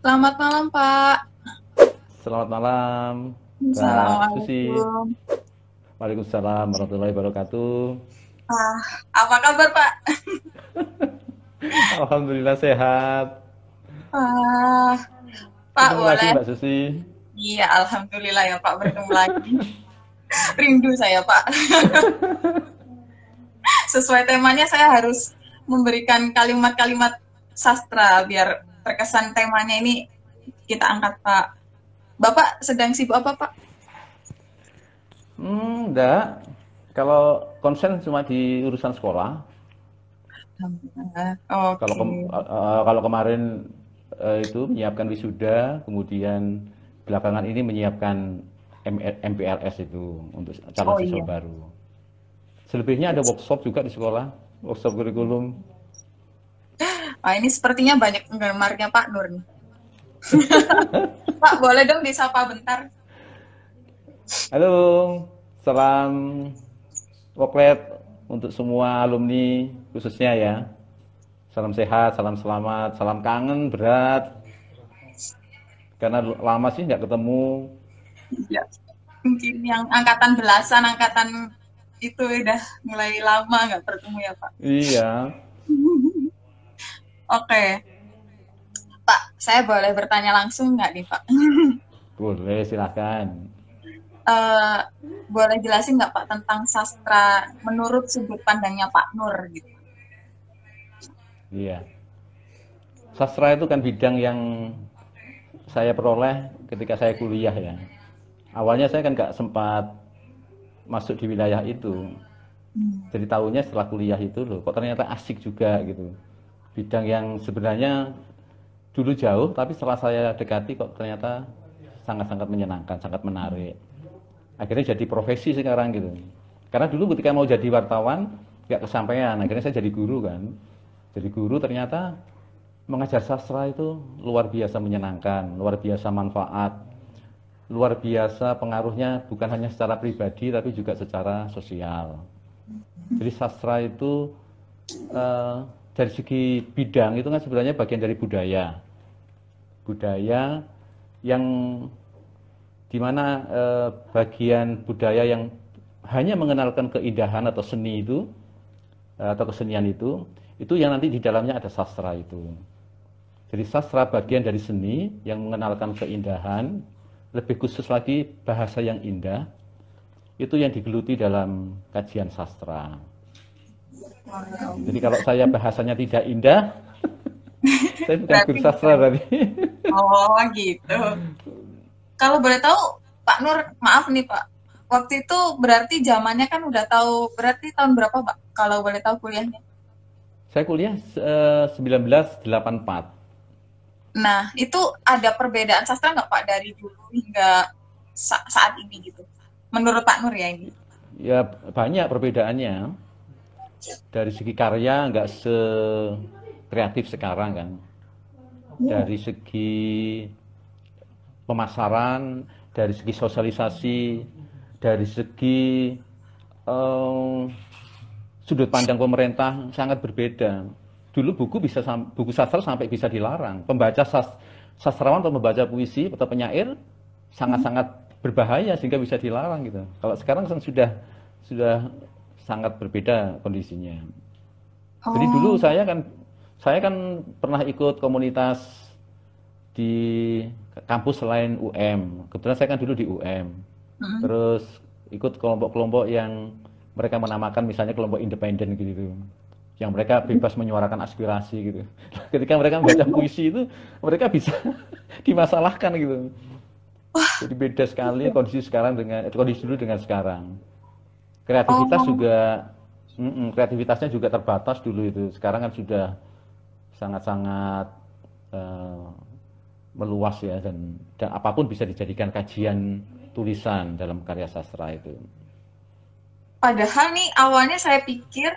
Selamat malam, Pak. Selamat malam, Mbak Susi. Assalamualaikum. Waalaikumsalam warahmatullahi wabarakatuh. Ah, apa kabar, Pak? Alhamdulillah sehat. Ah, Pak, Ketemu lagi boleh? Mbak Susi. Iya, alhamdulillah ya, Pak, bertemu lagi. Rindu saya, Pak. Sesuai temanya, saya harus memberikan kalimat-kalimat sastra biar terkesan temanya ini kita angkat, Pak. Bapak sedang sibuk apa, Pak? Enggak. Kalau konsen cuma di urusan sekolah. Kalau Oke. kalau kemarin itu menyiapkan wisuda, kemudian belakangan ini menyiapkan MPLS itu untuk calon Oh siswa iya. baru. Selebihnya ada workshop juga di sekolah, workshop kurikulum. Ah, ini sepertinya banyak penggemarnya Pak Nur nih. Pak, boleh dong disapa bentar? Halo, salam Woklet untuk semua alumni khususnya ya. Salam sehat, salam selamat, salam kangen berat. Karena lama sih nggak ketemu. Ya. Mungkin yang angkatan belasan, angkatan itu udah mulai lama nggak bertemu ya Pak. Iya, Oke, Pak, saya boleh bertanya langsung nggak nih Pak? boleh silahkan. Eh, boleh jelasin nggak Pak tentang sastra menurut sudut pandangnya Pak Nur gitu? Iya, sastra itu kan bidang yang saya peroleh ketika saya kuliah ya. Awalnya saya kan nggak sempat masuk di wilayah itu. Jadi tahunya setelah kuliah itu loh, kok ternyata asik juga gitu. Bidang yang sebenarnya dulu jauh, tapi setelah saya dekati kok ternyata sangat-sangat menyenangkan, sangat menarik. Akhirnya jadi profesi sekarang gitu. Karena dulu ketika mau jadi wartawan nggak kesampaian, akhirnya saya jadi guru kan. Jadi guru ternyata mengajar sastra itu luar biasa menyenangkan, luar biasa manfaat, luar biasa pengaruhnya bukan hanya secara pribadi tapi juga secara sosial. Jadi sastra itu eh, dari segi bidang itu kan sebenarnya bagian dari budaya. Budaya yang dimana bagian budaya yang hanya mengenalkan keindahan atau seni itu atau kesenian itu yang nanti di dalamnya ada sastra itu. Jadi sastra bagian dari seni yang mengenalkan keindahan, lebih khusus lagi bahasa yang indah, itu yang digeluti dalam kajian sastra. Jadi kalau saya bahasanya tidak indah, saya bukan guru Berarti sastra bukan. berarti. Oh gitu. Kalau boleh tahu, Pak Nur, maaf nih Pak. Waktu itu berarti zamannya kan udah tahu, berarti tahun berapa Pak? Kalau boleh tahu kuliahnya. Saya kuliah 1984. Nah, itu ada perbedaan sastra nggak Pak dari dulu hingga saat ini gitu? Menurut Pak Nur ya ini. Ya banyak perbedaannya. Dari segi karya nggak se kreatif sekarang kan. Dari segi pemasaran, dari segi sosialisasi, dari segi eh, sudut pandang pemerintah sangat berbeda. Dulu buku bisa buku sastra sampai bisa dilarang. Pembaca sastrawan atau membaca puisi atau penyair sangat-sangat berbahaya sehingga bisa dilarang gitu. Kalau sekarang kan sudah sangat berbeda kondisinya. Jadi dulu Oh, saya kan pernah ikut komunitas di kampus selain UM. Kebetulan saya kan dulu di UM. mm, Terus ikut kelompok-kelompok yang mereka menamakan misalnya kelompok independen gitu. Yang mereka bebas menyuarakan aspirasi gitu. Ketika mereka membaca puisi itu mereka bisa dimasalahkan gitu. Jadi beda sekali kondisi sekarang dengan kondisi dulu dengan sekarang. Kreativitas oh, juga kreativitasnya juga terbatas dulu itu. Sekarang kan sudah sangat-sangat eh, meluas ya dan apapun bisa dijadikan kajian tulisan dalam karya sastra itu. padahal nih awalnya saya pikir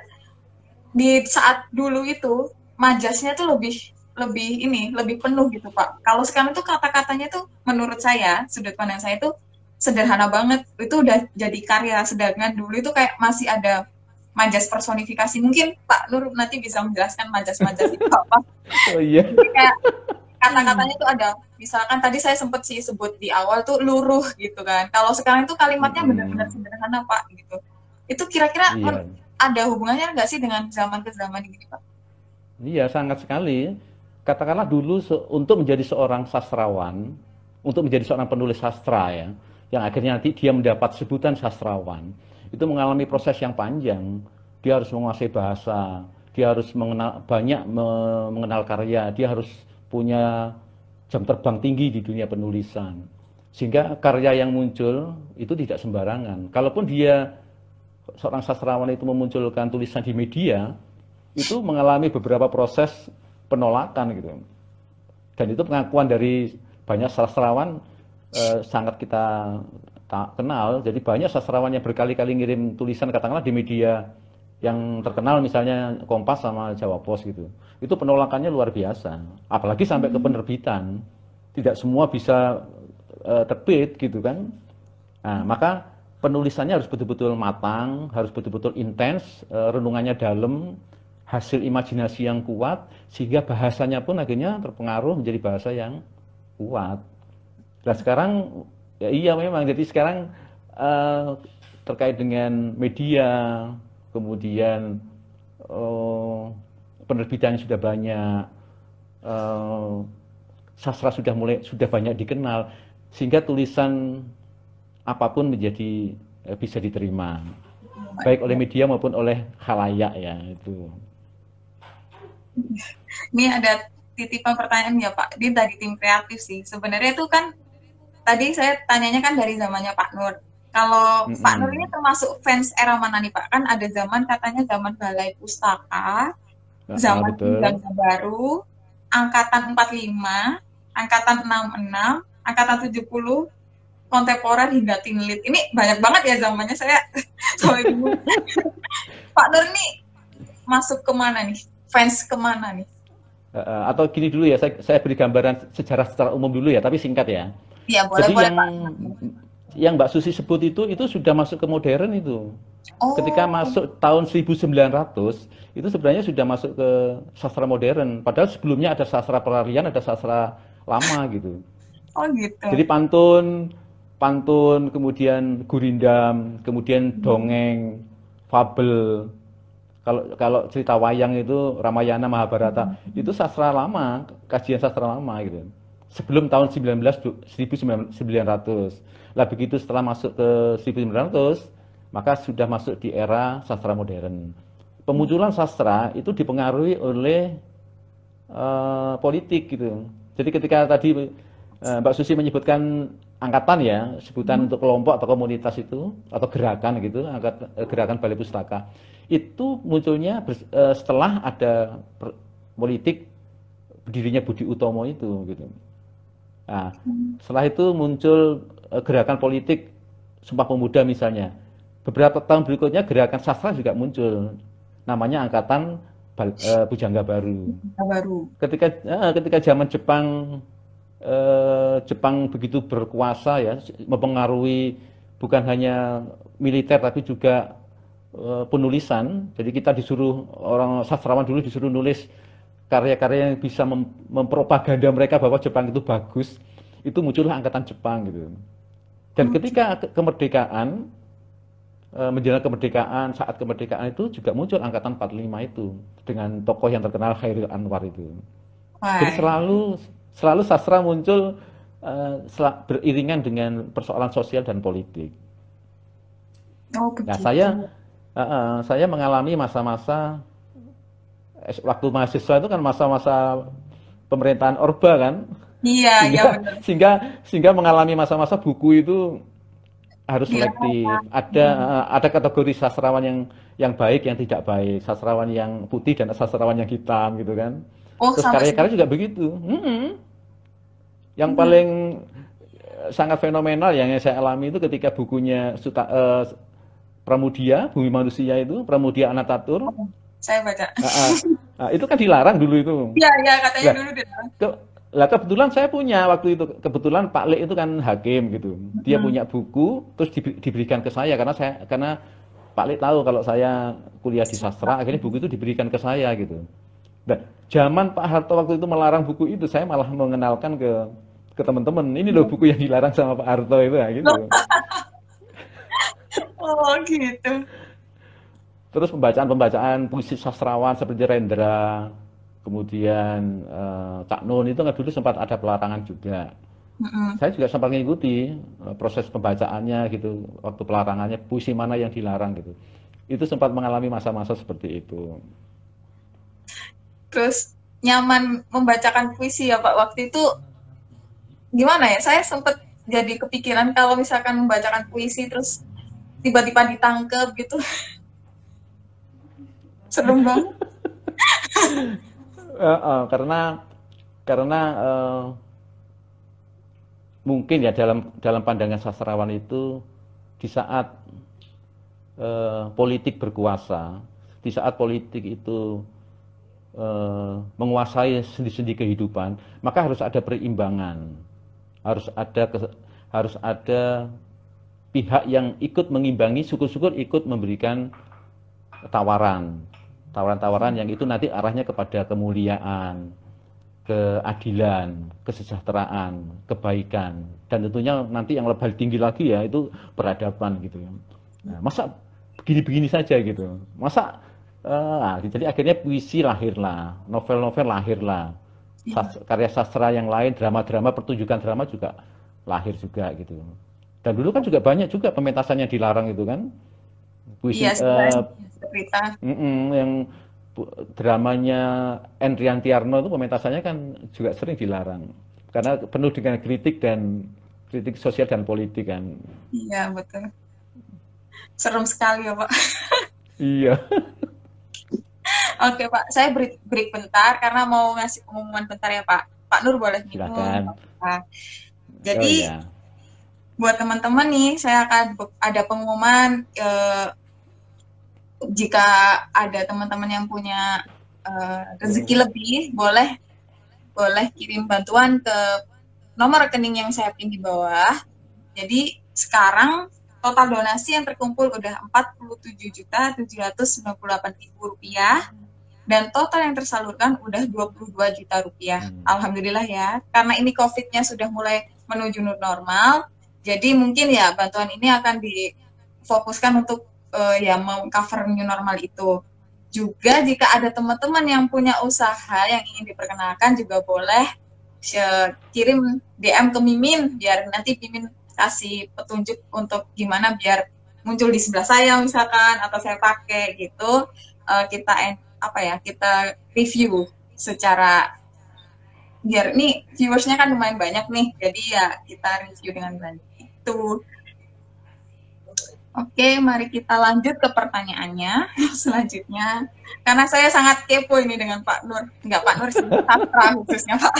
di saat dulu itu majasnya tuh lebih lebih ini lebih penuh gitu Pak. Kalau sekarang tuh kata-katanya tuh menurut saya sudut pandang saya tuh sederhana banget. Itu udah jadi karya sedangkan dulu itu kayak majas personifikasi. Mungkin Pak Nur nanti bisa menjelaskan majas-majas itu apa. Oh iya. Jadi kayak kata-katanya tuh ada, misalkan tadi saya sempat sih sebut di awal tuh luruh gitu kan. Kalau sekarang itu kalimatnya benar-benar sederhana Pak gitu. Itu kira-kira Iya. ada hubungannya nggak sih dengan zaman ke zaman ini Pak? Iya, sangat sekali. Katakanlah dulu untuk menjadi seorang sastrawan, untuk menjadi seorang penulis sastra ya, yang akhirnya nanti dia mendapat sebutan sastrawan, itu mengalami proses yang panjang. Dia harus menguasai bahasa, dia harus mengenal karya, dia harus punya jam terbang tinggi di dunia penulisan. Sehingga karya yang muncul itu tidak sembarangan. Kalaupun dia seorang sastrawan itu memunculkan tulisan di media, itu mengalami beberapa proses penolakan gitu. Dan itu pengakuan dari banyak sastrawan sangat kita kenal. Jadi banyak sastrawan yang berkali-kali ngirim tulisan katakanlah di media yang terkenal misalnya Kompas sama Jawa Pos gitu. Itu penolakannya luar biasa. Apalagi sampai ke penerbitan. Tidak semua bisa terbit gitu kan. Nah, maka penulisannya harus betul-betul matang, harus betul-betul intens, renungannya dalam, hasil imajinasi yang kuat, sehingga bahasanya pun akhirnya terpengaruh menjadi bahasa yang kuat. Nah sekarang, ya iya memang, jadi sekarang terkait dengan media, kemudian penerbitan sudah banyak, sastra sudah banyak dikenal, sehingga tulisan apapun menjadi bisa diterima, baik oleh media maupun oleh khalayak ya itu. Ini ada titipan pertanyaan ya Pak, ini dari tim kreatif sih. Sebenarnya itu kan, tadi saya tanyanya kan dari zamannya Pak Nur. Kalau Pak Nur ini termasuk fans era mana nih Pak? Kan ada zaman katanya zaman Balai Pustaka, zaman Undang Baru, Angkatan 45, Angkatan 66, Angkatan 70, kontemporer hingga tinglit. Ini banyak banget ya zamannya saya. Pak Nur ini masuk kemana nih? Fans kemana nih? Atau gini dulu ya, saya beri gambaran sejarah secara umum dulu ya, tapi singkat ya. Iya, boleh, jadi boleh, yang Mbak Susi sebut itu sudah masuk ke modern itu. Ketika masuk tahun 1900, itu sebenarnya sudah masuk ke sastra modern. Padahal sebelumnya ada sastra peralihan, ada sastra lama gitu. Oh gitu. Jadi pantun, kemudian gurindam, kemudian dongeng, fabel. Kalau cerita wayang itu Ramayana, Mahabharata, itu sastra lama, kajian sastra lama gitu. Sebelum tahun 1900. Lah begitu setelah masuk ke 1900, maka sudah masuk di era sastra modern. Pemunculan sastra itu dipengaruhi oleh politik gitu. Jadi ketika tadi Mbak Susi menyebutkan angkatan ya, sebutan untuk kelompok atau komunitas itu, atau gerakan gitu, gerakan Balai Pustaka. Itu munculnya setelah ada politik berdirinya Budi Utomo itu gitu. Nah, setelah itu muncul gerakan politik Sumpah Pemuda misalnya. Beberapa tahun berikutnya gerakan sastra juga muncul. Namanya Angkatan Pujangga Baru. Ketika zaman Jepang begitu berkuasa ya, mempengaruhi bukan hanya militer tapi juga penulisan. Jadi kita disuruh, orang sastrawan dulu disuruh nulis karya-karya yang bisa mempropaganda mereka bahwa Jepang itu bagus. Itu muncullah Angkatan Jepang gitu. Dan ketika kemerdekaan, menjelang kemerdekaan, saat kemerdekaan itu juga muncul Angkatan 45 itu dengan tokoh yang terkenal Chairil Anwar itu. Jadi selalu sastra muncul beriringan dengan persoalan sosial dan politik. Nah, saya mengalami masa-masa waktu mahasiswa itu kan masa-masa pemerintahan Orba kan. Iya, sehingga mengalami masa-masa buku itu harus selektif. Ada kategori sastrawan yang baik, yang tidak baik, sastrawan yang putih dan sastrawan yang hitam gitu kan. Terus karya-karya juga begitu. Yang paling sangat fenomenal yang saya alami itu ketika bukunya Pramudia, Bumi Manusia itu, Pramudia Anantatur. Saya baca. Itu kan dilarang dulu itu. Iya, katanya dulu dilarang. Lah kebetulan saya punya waktu itu, kebetulan Pak Lek itu kan hakim gitu. Dia punya buku, terus diberikan ke saya karena Pak Lek tahu kalau saya kuliah di sastra, akhirnya buku itu diberikan ke saya gitu. Nah, zaman Pak Harto waktu itu melarang buku itu, saya malah mengenalkan ke teman-teman, ini loh buku yang dilarang sama Pak Harto itu, ya, gitu. Oh gitu. Terus pembacaan-pembacaan puisi sastrawan seperti Rendra, kemudian Cak Nun itu kan dulu sempat ada pelarangan juga. Mm-mm. Saya juga sempat mengikuti proses pembacaannya gitu, waktu pelarangannya puisi mana yang dilarang gitu. Itu sempat mengalami masa-masa seperti itu. Terus nyaman membacakan puisi ya Pak. Waktu itu gimana ya? Saya sempat jadi kepikiran kalau misalkan membacakan puisi terus tiba-tiba ditangkep gitu. Serem banget. Karena mungkin ya dalam pandangan sastrawan itu di saat politik berkuasa, di saat politik itu menguasai sendi-sendi kehidupan, maka harus ada perimbangan, harus ada pihak yang ikut mengimbangi, syukur-syukur ikut memberikan tawaran-tawaran yang itu nanti arahnya kepada kemuliaan, keadilan, kesejahteraan, kebaikan, dan tentunya nanti yang lebih tinggi lagi ya itu peradaban gitu ya. Nah, masa begini-begini saja gitu, masa jadi akhirnya puisi lahirlah, novel-novel lahirlah, karya sastra yang lain, drama-drama, pertunjukan drama juga lahir juga gitu. Dan dulu kan juga banyak juga pementasan yang dilarang itu kan, Iya, puisi cerita. yang dramanya Enrian Tiarno itu pementasannya kan juga sering dilarang karena penuh dengan kritik sosial dan politik kan. Iya, betul. Serem sekali ya Pak. Iya. Oke Pak, saya break bentar karena mau ngasih pengumuman bentar ya Pak. Pak Nur boleh minum. Silakan. Nah, Oh jadi iya. buat teman-teman nih, saya akan ada pengumuman jika ada teman-teman yang punya rezeki lebih, boleh kirim bantuan ke nomor rekening yang saya pin di bawah. Jadi sekarang total donasi yang terkumpul udah Rp47.798.000 dan total yang tersalurkan udah Rp22 juta. Alhamdulillah ya, karena ini COVID-nya sudah mulai menuju normal, jadi mungkin ya bantuan ini akan difokuskan untuk ya cover new normal itu. Juga jika ada teman-teman yang punya usaha yang ingin diperkenalkan juga boleh kirim DM ke Mimin biar nanti Mimin kasih petunjuk untuk gimana biar muncul di sebelah saya misalkan atau saya pakai gitu. Kita review secara biar nih viewersnya kan lumayan banyak nih, jadi ya kita review dengan banyak itu. Oke, mari kita lanjut ke pertanyaannya selanjutnya. Karena saya sangat kepo ini dengan Pak Nur. Enggak Pak Nur sih, sastra khususnya Pak.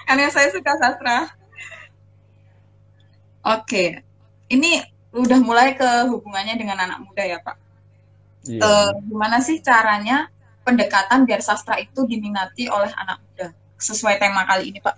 Karena saya suka sastra. Oke, ini udah mulai ke hubungannya dengan anak muda ya Pak. Iya. Gimana sih caranya pendekatan biar sastra itu diminati oleh anak muda? Sesuai tema kali ini Pak.